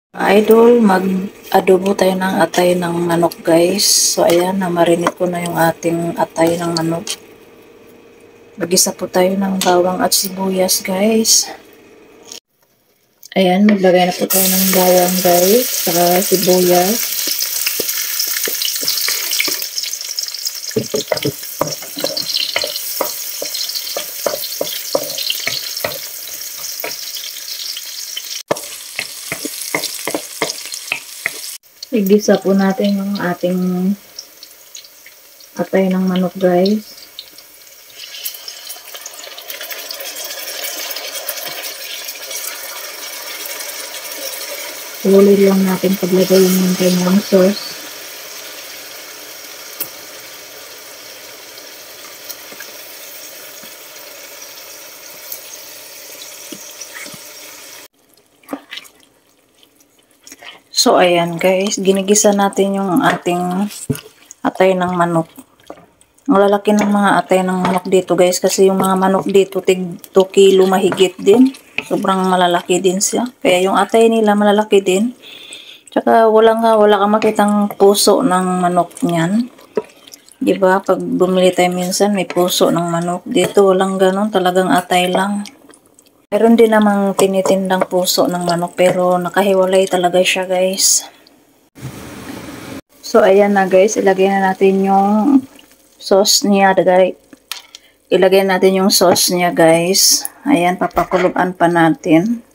Idol, mag-adobo tayo ng atay ng manok guys. So ayan, namarinate ko na yung ating atay ng manok. Mag-isa po tayo ng bawang at sibuyas guys. Ayan, maglagay na po tayo ng bawang guys, saka sibuyas. Igisa po natin yung ating atay ng manok guys. Slowly lang natin paglagay yung kanyang sauce. So, ayan guys, ginigisa natin yung ating atay ng manok. Ang lalaki ng mga atay ng manok dito guys, kasi yung mga manok dito, tig 2 kilo mahigit din. Sobrang malalaki din siya. Kaya yung atay nila malalaki din. Tsaka wala kang makitang puso ng manok niyan. Diba? Pag bumili tayo minsan, may puso ng manok. Dito walang ganon, talagang atay lang. Meron din namang tinitindang puso ng manok pero nakahiwalay talaga siya guys. So ayan na guys, ilagay na natin yung sauce niya guys. Ilagay natin yung sauce niya guys. Ayan, papakuluban pa natin.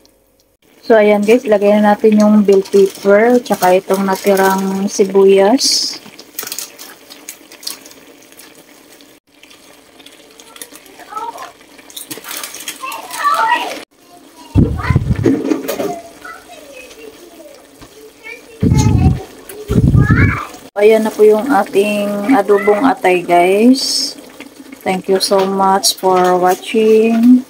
So ayan guys, ilagay na natin yung bell pepper tsaka itong natirang sibuyas. Ayan na po yung ating adobong atay guys. Thank you so much for watching.